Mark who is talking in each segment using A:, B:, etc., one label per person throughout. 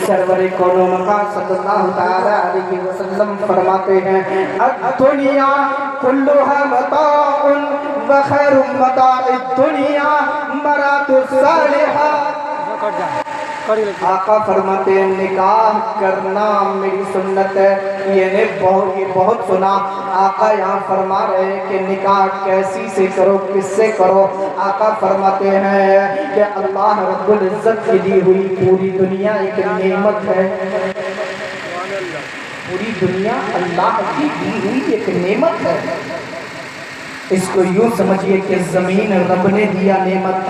A: سرور کونو مقام صلی اللہ تعالی علیہ وسلم فرماتے ہیں الدنیا کلها متاع وخیر متاع الدنیا مرات الصالحہ۔ آقا فرماتے ہیں نکاح کرنا میری سنت ہے۔ یہ بہت سنا۔ آقا یہاں فرما رہے ہیں کہ نکاح کیسی سے کرو، کس سے کرو۔ آقا فرماتے ہیں کہ اللہ رب العزت کی دی ہوئی پوری دنیا ایک نعمت ہے۔ پوری دنیا اللہ کی دی ہوئی ایک نعمت ہے۔ اس کو یوں سمجھئے کہ زمین رب نے دیا نعمت،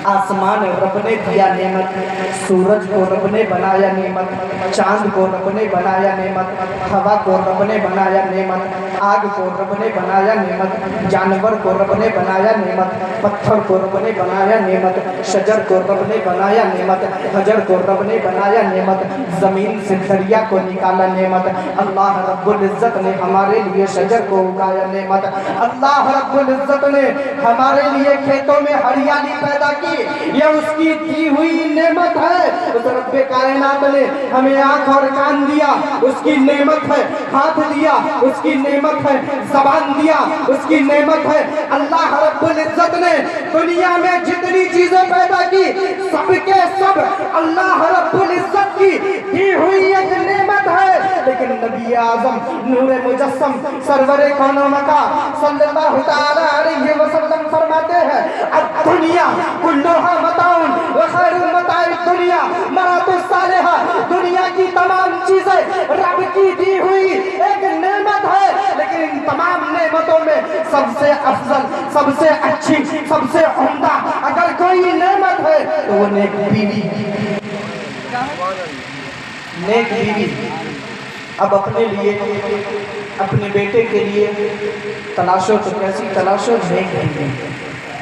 A: آسمان رب نے دیا نعمت، سورج کو رب نے بنایا نعمت، چاند کو رب نے بنایا نعمت، ہوا کو رب نے بنایا نعمت، آگ کو رب نے بنایا نعمت، جانور کو رب نے بنایا نعمت، پتھر کو رب نے بنایا نعمت، شجر کو رب نے بنایا نعمت، حجر کو رب نے بنایا نعمت، زمین سے دریا کو نکالا نعمت۔ اللہ رب العزت نے ہمارے لیے شجر کو اگایا نعمت۔ اللہ رب العزت نے ہمارے لیے کھیتوں میں ہریالی پیدا کی، یہ اس کی دی ہوئی نعمت ہے۔ اس رب کائنات نے ہمیں آنکھ اور کان دیا، اس کی نعمت ہے۔ ہاتھ دیا، اس کی نعمت ہے۔ زبان دیا، اس کی نعمت ہے۔ اللہ رب العزت نے دنیا میں جتنی چیزیں پیدا کی سب کے سب اللہ رب العزت کی دی ہوئی ایک نعمت ہے۔ لیکن نبی اعظم نور مجسم سرور کون و مکان صلی اللہ تعالی علیہ وسلم فرماتے ہیں الدنیا کلھا متاع وخیر متاع الدنیا مرات الصالحہ۔ دنیا کی تمام چیزیں رب کی دی ہوئی ایک نعمت ہے، لیکن ان تمام نعمتوں میں سب سے افضل، سب سے اچھی، سب سے عمدہ اگر کوئی نعمت ہے تو وہ نیک بیوی۔ نیک بیوی۔ اب اپنے لیے، اپنے بیٹے کے لیے تلاشو تو کیسی تلاشو؟ نیک بیوی۔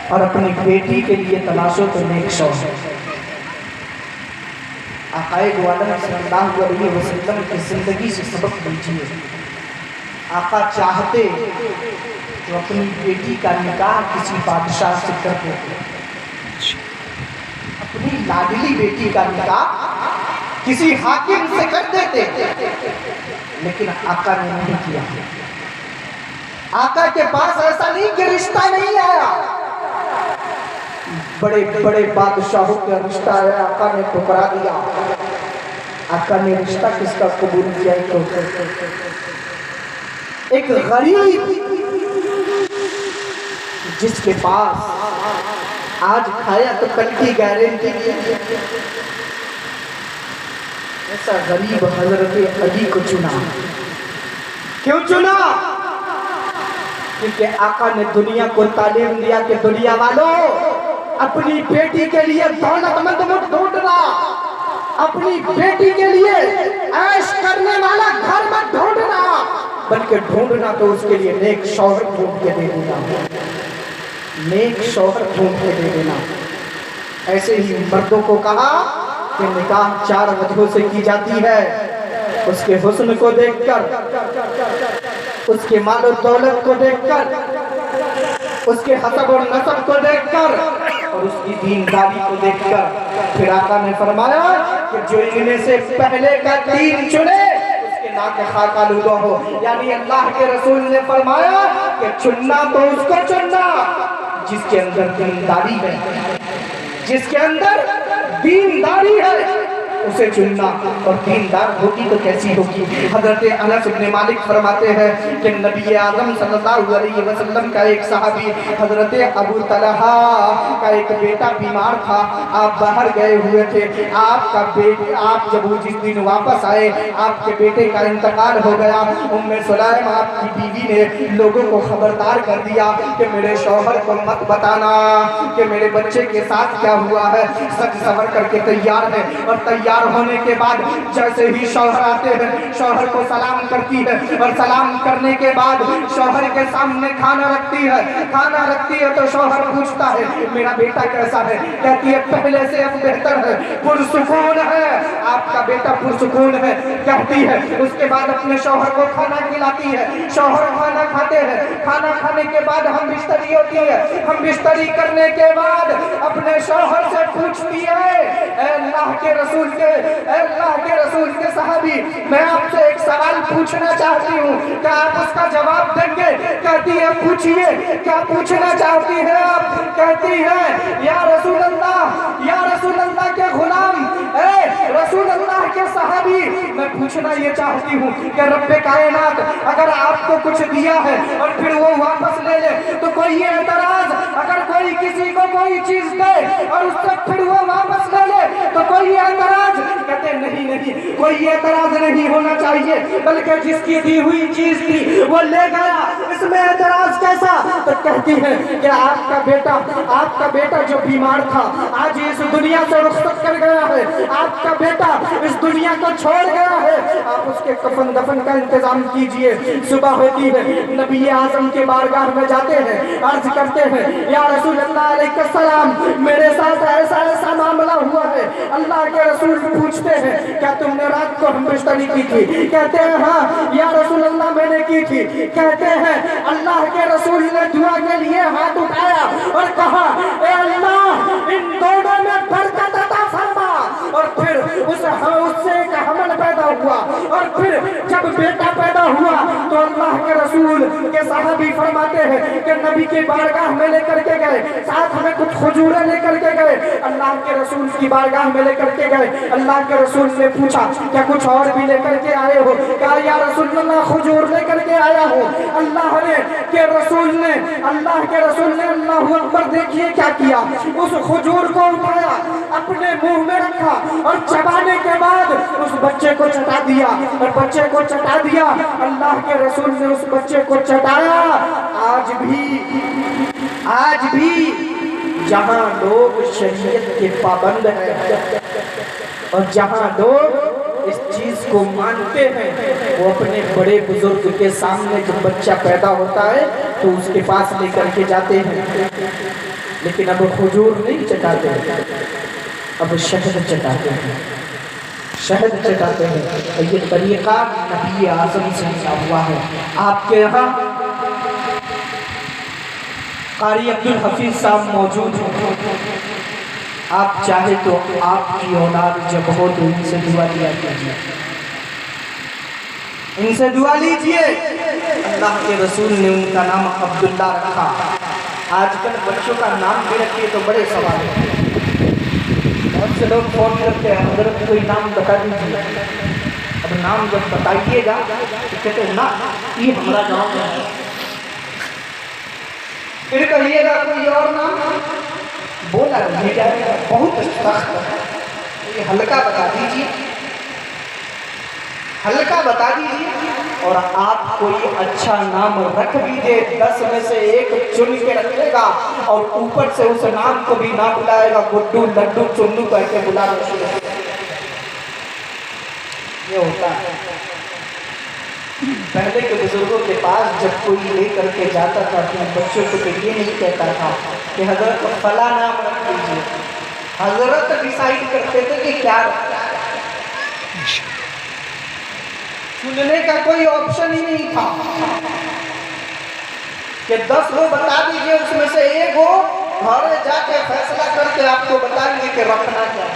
A: اور اپنی بیٹی کے لیے تلاشو تو نیک شوہر۔ آقائے دو عالم صلی اللہ علیہ وسلم کی زندگی سے سبق لیجیے۔ آقا چاہتے تو اپنی بیٹی کا نکاح کسی بادشاہ سے کر دیتے، اپنی لاڈلی بیٹی کا نکاح کسی حاکم سے کر دیتے، لیکن آقا نے نہیں کیا۔ آقا کے پاس ایسا نہیں کہ رشتہ نہیں آیا، بڑے بڑے بادشاہوں کا رشتہ آیا، آقا نے ٹھکرا دیا۔ آقا نے رشتہ کس کا قبول کیا؟ ایک غریب جس کے پاس آج کھایا تو کل کی گارنٹی کی، ایسا غریب حضرت علی کو چنا۔ کیوں چنا؟ کیونکہ آقا نے دنیا کو تعلیم دیا کہ دنیا والوں اپنی بیٹی کے لیے دولت مند مت ڈھونڈنا، اپنی بیٹی کے لیے عیش کرنے والا گھر مت ڈھونڈنا، بلکہ ڈھونڈنا تو اس کے لیے نیک شوہر ڈھونڈ کے دے دینا، نیک شوہر ڈھونڈ کے دے دینا۔ ایسے ہی مردوں کو کہا کہ نکاح 4 وجہوں سے کی جاتی ہے، اس کے حسن کو دیکھ کر، اس کے مال و دولت کو دیکھ کر، اس کے حسب و نسب کو دیکھ کر، اور اس کی دینداری کو دیکھ کر۔ پھر آقا نے فرمایا کہ جو ان میں سے پہلے کا دین چنے اس کے ناک خاک آلودہ ہو۔ یعنی اللہ کے رسول نے فرمایا کہ چننا تو اس کو چننا جس کے اندر دینداری ہے، جس کے اندر دینداری ہے اسے چننا، اور دیندار ہوگی تو کیسی ہوگی؟ حضرت انس بن مالک فرماتے ہیں کہ نبی اعظم صلی اللہ علیہ وسلم کا ایک صحابی حضرت ابو طلحہ کا ایک بیٹا بیمار تھا، آپ باہر گئے ہوئے تھے، آپ کا بیٹا، آپ جب جس دن واپس آئے آپ کے بیٹے کا انتقال ہو گیا۔ ام سلیم آپ کی بیوی نے لوگوں کو خبردار کر دیا کہ میرے شوہر کو مت بتانا کہ میرے بچے کے ساتھ کیا ہوا ہے۔ سج سور کر کے تیار ہے، اور تیار ہونے کے بعد جیسے ہی شوہر آتے ہیں شوہر کو سلام کرتی ہے، اور سلام کرنے کے بعد شوہر کے سامنے کھانا رکھتی ہے۔ کھانا رکھتی ہے تو شوہر پوچھتا ہے میرا بیٹا کیسا ہے؟ کہتی ہے پہلے سے اب بہتر ہے، پرسکون ہے۔ آپ کا بیٹا پرسکون ہے کہتی ہے. اس کے بعد اپنے شوہر کو کھانا کھلاتی ہے. شوہر کھانا کھاتے ہیں. کھانا کھانے کے بعد ہم بستری ہوتی ہے. ہم بستری کرنے کے بعد اپنے شوہر سے پوچھتی ہے اے اللہ کے رسول کے صحابی میں آپ سے ایک سوال پوچھنا چاہتی ہوں, کیا آپ اس کا جواب دیں گے؟ کہتی ہے پوچھئے, کیا پوچھنا چاہتی ہے آپ؟ کہتی ہے یا رسول اللہ کے غلام, اے رسول اللہ کے صحابی, میں پوچھنا یہ چاہتی ہوں کہ رب کائنات اگر آپ کو کچھ دیا ہے اور پھر وہ واپس لے لے تو کوئی یہ اعتراض؟ اگر کوئی کسی کو کوئی چیز دے اور اس سے پھر وہ واپس لے لے تو کوئی اعتراض؟ کہتے نہیں, کوئی اعتراض نہیں ہونا چاہیے, بلکہ جس کی دی ہوئی چیز تھی وہ لے گیا, اس میں اعتراض کیسا؟ تو کہتی ہے کہ آپ کا بیٹا جو بیمار تھا آج اس دنیا سے رخصت کر گیا ہے. آپ کا بیٹا اس دنیا کو چھوڑ گیا ہے, آپ اس کے کفن دفن کا انتظام کیجئے. صبح ہوتی ہے, نبی اعظم کے بارگاہ میں جاتے ہیں, عرض کرتے ہیں یا رسول اللہ علیہ السلام میرے ساتھ ایسا معاملہ ہوا ہے. اللہ کے رسول پوچھتے ہیں کیا تم نے رات کو ہم بستری کی تھی؟ کہتے ہیں ہاں یا رسول اللہ میں نے کی تھی. کہتے ہیں اللہ کے رسول نے دعا کے لیے ہاتھ اٹھایا اور کہا اے اللہ ان دونوں میں برکت عطا فرما, اور پھر اس سے ایک حمل پیدا ہوا, اور پھر جب بیٹا پیدا ہوا تو اللہ کے رسول کے صحابی فرماتے ہیں کہ نبی کے بارگاہ میں لے کر کے گئے, ساتھ میں کچھ کھجوریں لے کر کے گئے, اللہ کے رسول کی بارگاہ میں لے کر کے گئے. اللہ کے رسول نے پوچھا کیا کچھ اور بھی لے کر کے آئے ہو؟ کہا یا رسول اللہ کھجور لے کر کے آیا ہوں. اللہ کے رسول نے اللہ اکبر دیکھیے کیا کیا, اس کھجور کو اٹھایا, اپنے منہ میں رکھا اور چبانے کے بعد اس بچے کو چٹا دیا, اور بچے کو چٹا دیا. اللہ کے رسول نے اس بچے کو چٹایا. آج بھی جہاں لوگ شریعت کے پابند ہیں اور جہاں لوگ اس چیز کو مانتے ہیں, وہ اپنے بڑے بزرگ کے سامنے جب بچہ پیدا ہوتا ہے تو اس کے پاس لے کر کے جاتے ہیں, لیکن اب کھجور نہیں چٹاتے ہیں, اب شہد چٹاتے ہیں. یہ طریقہ نبی اعظم سے ملا ہوا ہے. آپ کے یہاں قاری عبدالحفیظ صاحب موجود ہیں, آپ چاہے تو آپ کی اولاد جب ہو تو ان سے دعا لیا کیجیے, ان سے دعا لیجیے. اللہ کے رسول نے ان کا نام عبداللہ رکھا. آج کل بچوں کا نام بھی رکھیے تو بڑے سوال ہیں. بہت سے لوگ فون کرتے ہیں حضرت کوئی نام بتا دیجیے. اب نام جب بتائیے گا تو کہتے ہیں نا یہ ہمارا گاؤں ہے, پھر کہیے گا کوئی اور نام بولا نہیں جائے گا, بہت سخت ہے. یہ ہلکا بتا دیجیے. اور آپ کوئی اچھا نام رکھ بھی دے, 10 میں سے 1 چن کے رکھے گا اور اوپر سے اس نام کو بھی نہ بلائے گا, گڈو لڈو چنو کہہ کے بلانا شروع کر دے. یہ ہوتا ہے. پہلے کے بزرگوں کے پاس جب کوئی لے کر کے جاتا تھا اپنے بچوں کو تو یہ نہیں کہتا تھا کہ حضرت فلاں نام رکھ دیجیے. حضرت ڈیسائیڈ کرتے تھے کہ کیا رکھنا ہے. چننے کا کوئی آپشن ہی نہیں تھا کہ 10 کو بتا دیجیے, اس میں سے 1 ہو, گھر جا کے فیصلہ کر کے آپ کو بتائیں گے کہ رکھنا کیا ہے.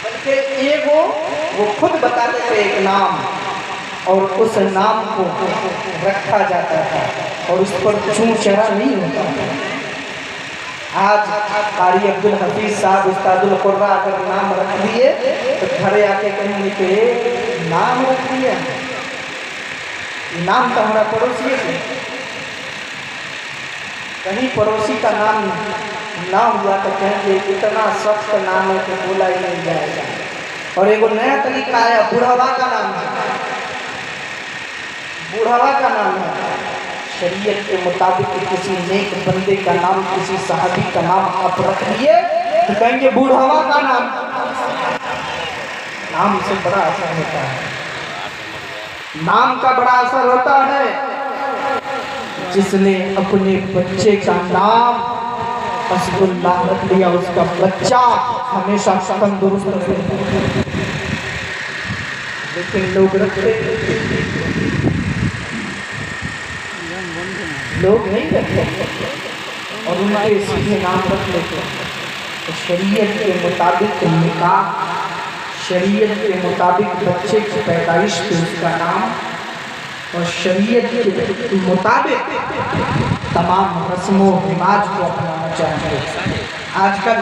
A: بلکہ 1 ہو, وہ خود بتاتے تھے ایک نام, اور اس نام کو رکھا جاتا تھا اور اس پر چون چرا نہیں ہوتا. آج قاری عبدالحفیظ صاحب استاد القرآن اگر نام رکھ دیے تو گھر آ کے کہیں گے کہ نام رکھ دیا, نام تو ہمارا پڑوسی ہے. کہیں پڑوسی کا نام نہ ہوا تو کہیں گے اتنا سخت نام ہے کہ بولا ہی نہیں جائے گا. اور ایک نیا طریقہ آیا, بوڑھوا کا نام ہے. بوڑھوا کا نام ہے. شریعت کے مطابق کسی نیک بندے کا نام, کسی صحابی کا نام آپ رکھ لیے تو کہیں گے بوڑھوا کا نام. نام سے بڑا اثر ہوتا ہے. نام کا بڑا اثر ہوتا ہے. جس نے اپنے بچے کا نام حسب اللہ رکھ لیا اس کا بچہ ہمیشہ تندرست رہے، لیکن لوگ رکھتے لوگ نہیں رکھتے اور ان کے سیدھے نام رکھ لیتے. تو شریعت کے مطابق نکاح، شریعت کے مطابق بچے کی پیدائش پہ اس کا نام، اور شریعت کے مطابق تمام رسم و رواج کو اپنانا چاہیے. آج کل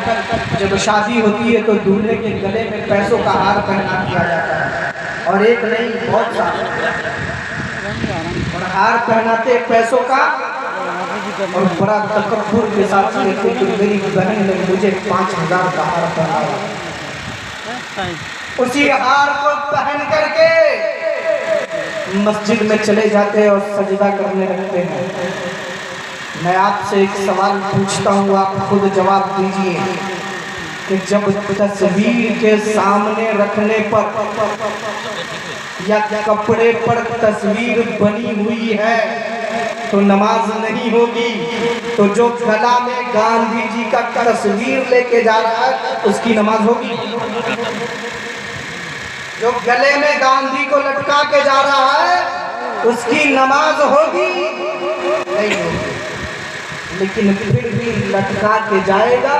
A: جب شادی ہوتی ہے تو دولہے کے گلے میں پیسوں کا ہار پہنا دیا جاتا ہے، اور ایک نہیں بہت سارے، اور ہار پہناتے پیسوں کا اور بڑا تکبر کے ساتھ کہتے کہ میری بہن نے مجھے 5000 کا ہار پہنایا. اسی ہار کو پہن کر کے مسجد میں چلے جاتے اور سجدہ کرنے لگتے ہیں. میں آپ سے ایک سوال پوچھتا ہوں، آپ خود جواب دیجئے کہ جب تصویر کے سامنے رکھنے پر یا کپڑے پر تصویر بنی ہوئی ہے تو نماز نہیں ہوگی، تو جو گلا میں گاندھی جی کا تصویر لے کے جا رہا ہے اس کی نماز ہوگی؟ جو گلے میں گاندھی کو لٹکا کے جا رہا ہے اس کی نماز ہوگی؟ نہیں ہوگی. لیکن پھر بھی لٹکا کے جائے گا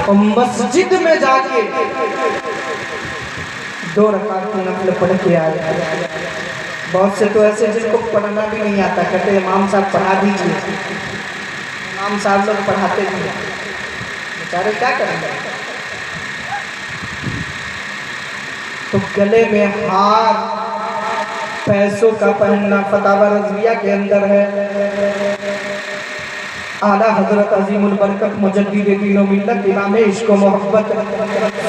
A: اور مسجد میں جا کے 2 رکعت کی نفل پڑھ کے آئے گا. بہت سے تو ایسے جن کو پڑھنا بھی نہیں آتا، کہتے ہیں امام صاحب پڑھا دیجیے. امام صاحب لوگ پڑھاتے بھی ہیں، بیچارے کیا کریں گے. تو گلے میں ہار پیسوں کا پہننا فتاوی رضویہ کے اندر ہے. اعلیٰ حضرت عظیم البرکت مجدد دین و ملت امام عشق و محبت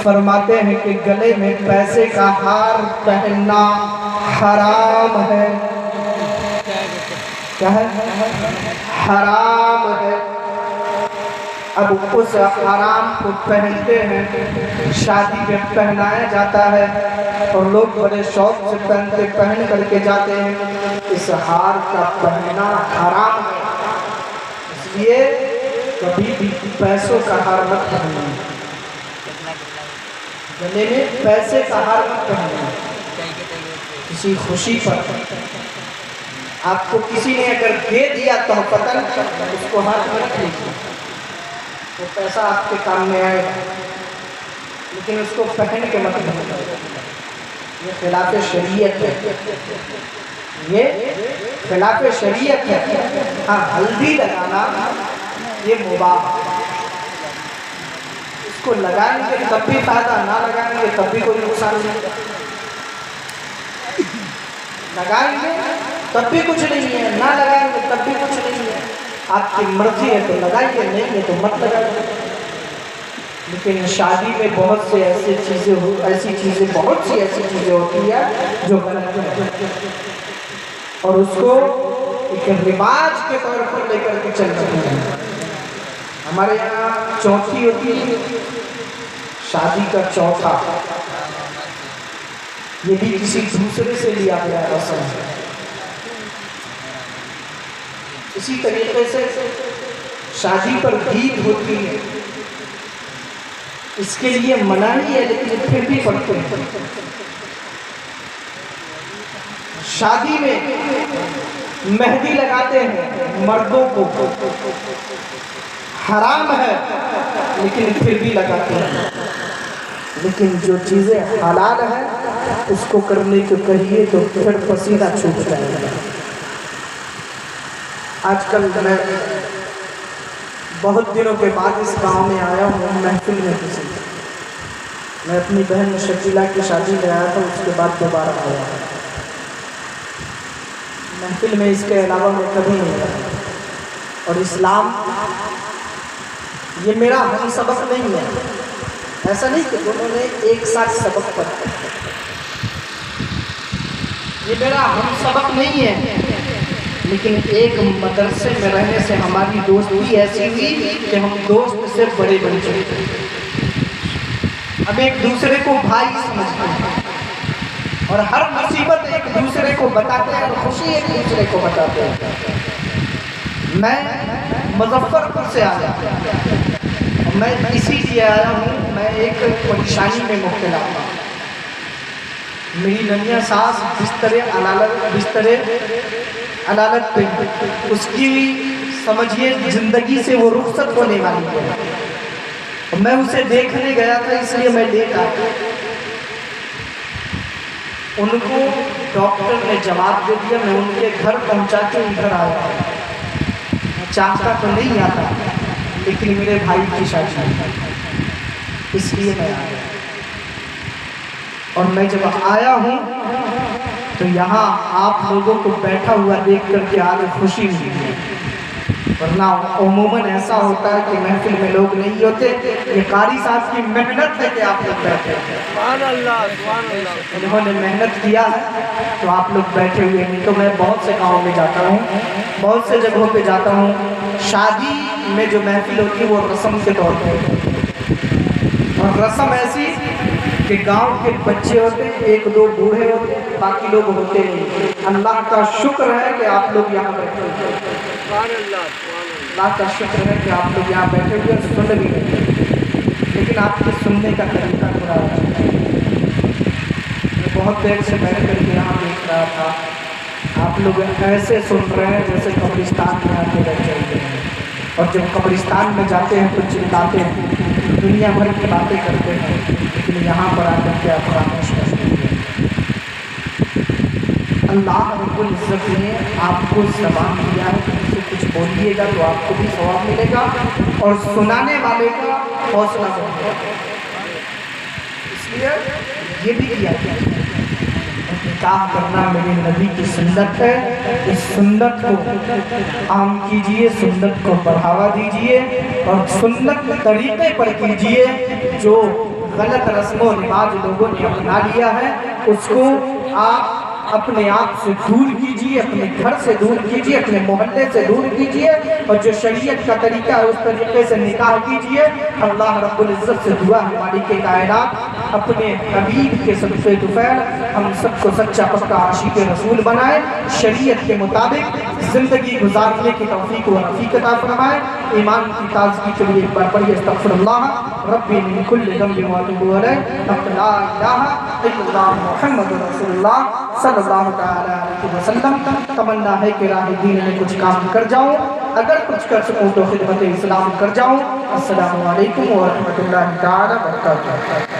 A: فرماتے ہیں کہ گلے میں پیسے کا ہار پہننا حرام ہے. کیا ہے؟ حرام ہے. اب اس حرام کو پہنتے ہیں، شادی میں پہنایا جاتا ہے اور لوگ بڑے شوق سے پہن کر کے جاتے ہیں. اس ہار کا پہننا حرام ہے. اس لیے کبھی بھی پیسوں کا ہار مت پہننا، گلے میں پیسے کا ہار مت پہننا. کسی خوشی پر آپ کو کسی نے اگر دے دیا تحفتاً، اس کو ہاتھ میں رکھ لیجیے، وہ پیسہ آپ کے کام میں آئے گا، لیکن اس کو پہن کے مت پہننا. یہ خلاف شریعت ہے، یہ خلاف شریعت ہے. ہاں ہلدی لگانا یہ مباح ہے، اس کو لگائیں گے تب بھی فائدہ، نہ لگائیں گے تب بھی کوئی نقصان نہیں. لگائیں گے تب بھی کچھ نہیں ہے، نہ لگائیں گے تب بھی کچھ نہیں ہے. آپ کی مرضی ہے تو لگائیے، نہیں ہے تو مت لگائیے. لیکن شادی میں بہت سے ایسی چیزیں ہوتی ہیں جو غلط ہیں، اور اس کو ایک رواج کے طور پر لے کر کے چل رہے ہیں. ہمارے یہاں چوتھی ہوتی ہے، شادی کا چوتھا، یہ بھی کسی دوسرے سے لیا گیا رسم ہے. اسی طریقے سے شادی پر گیت ہوتی ہے، اس کے لیے مناہی ہے لیکن پھر بھی پڑھتے ہیں. شادی میں مہندی لگاتے ہیں مردوں کو، حرام ہے لیکن پھر بھی لگاتے ہیں. لیکن جو چیزیں حلال ہیں اس کو کرنے کو کہیے تو پھر پسینہ چھوٹ جائے گا. آج کل میں بہت دنوں کے بعد اس گاؤں میں آیا ہوں محفل میں. میں اپنی بہن شکیلہ کی شادی میں آیا تھا، اس کے بعد دوبارہ آیا. محفل میں اس کے علاوہ میں کبھی نہیں آیا. اور اسلام یہ میرا ہم سبق نہیں ہے، ایسا نہیں کہ دونوں نے ایک ساتھ سبق پڑھا. یہ میرا ہم سبق نہیں ہے، لیکن ایک مدرسے میں رہنے سے ہماری دوستی ایسی ہوئی کہ ہم دوست سے بڑے بن چکے. ہم ایک دوسرے کو بھائی سمجھتے ہیں اور ہر مصیبت ایک دوسرے کو بتاتے ہیں اور خوشی ایک دوسرے کو بتاتے ہیں. میں مظفر پور سے آیا، میں اسی لیے آیا ہوں، میں ایک پریشانی میں مبتلا ہوں۔ میری ننھیا ساس بستر علالت پہ، اس کی سمجھیے زندگی سے وہ رخصت ہونے والی ہے۔ میں اسے دیکھنے گیا تھا، اس لیے میں لیٹ آیا۔ ان کو ڈاکٹر نے جواب دے دیا، میں ان کے گھر پہنچا کے ادھر آیا۔ میں چاہتا تو نہیں آتا، لیکن میرے بھائی کی شادی ہے، اس لیے میں آیا۔ اور میں جب آیا ہوں تو یہاں آپ لوگوں کو بیٹھا ہوا دیکھ کر کے آج خوشی ہوئی ہے، ورنہ عموماً ایسا ہوتا ہے کہ محفل میں لوگ نہیں ہوتے۔ یہ قاری صاحب کی محنت ہے کہ آپ لوگ بیٹھے ہیں،
B: سبحان اللہ سبحان اللہ۔
A: انہوں نے محنت کیا ہے تو آپ لوگ بیٹھے ہوئے ہیں۔ تو میں بہت سے گاؤں میں جاتا ہوں، بہت سے جگہوں پہ جاتا ہوں، شادی میں جو محفل ہوتی ہے وہ رسم کے طور پہ ہوتی ہے، اور رسم ایسی کہ گاؤں کے بچے ہوتے ہیں، ایک دو بوڑھے ہوتے ہیں، باقی لوگ ہوتے نہیں۔ اللہ کا شکر ہے کہ آپ لوگ یہاں بیٹھے ہوئے ہیں،
B: سبحان اللہ سبحان اللہ۔
A: اللہ کا شکر ہے کہ آپ لوگ یہاں بیٹھے ہوئے ہیں، سن بھی رہے ہیں، لیکن آپ کے سننے کا طریقہ تھوڑا اچھا ہے۔ میں بہت دیر سے بیٹھ کر کے یہاں دیکھ رہا تھا، آپ لوگ ایسے سن رہے ہیں جیسے قبرستان میں آ کے بیٹھے ہوئے ہیں، اور جب قبرستان میں جاتے ہیں تو چلاتے ہیں، دنیا بھر کی باتیں کرتے ہیں، لیکن یہاں پر آ کر کے آپ خاموش کرتے ہیں۔ اللہ رب العزت نے آپ کو زبان دیا ہے کہ اس سے کچھ بولیے گا تو آپ کو بھی ثواب ملے گا، اور سنانے والے کا حوصلہ بڑھے گا۔ اس لیے یہ بھی کیا گیا نکاح کرنا میرے نبی کی سنت ہے، اس سنت کو عام کیجئے، سنت کو بڑھاوا دیجئے، اور سنت طریقے پر کیجئے۔ جو غلط رسم و رواج لوگوں نے اپنا لیا ہے اس کو آپ اپنے آپ سے دور کیجئے، اپنے گھر سے دور کیجئے، اپنے محلے سے دور کیجئے، اور جو شریعت کا طریقہ ہے اس طریقے سے نکاح کیجئے۔ اللہ رب العزت سے دعا ہے مالک کائنات اپنے حبیب کے صدقے طفیل ہم سب کو سچا پکا عاشق رسول بنائے، شریعت کے مطابق زندگی گزارنے کی توفیق و رفیق عطا فرمائے۔ ایمان کی تازگی کے لیے ایک بار پڑھیے استغفر اللہ ربی من کل ذنب واتوب الیہ، لا الہ الا اللہ محمد رسول اللہ صلی اللہ تعالی علیہ وسلم۔ تمنا ہے کہ راہ دین میں کچھ کام کر جاؤں، اگر کچھ کر سکوں تو خدمت اسلام کر جاؤں۔ السلام علیکم ورحمۃ اللہ تعالی وبرکاتہ۔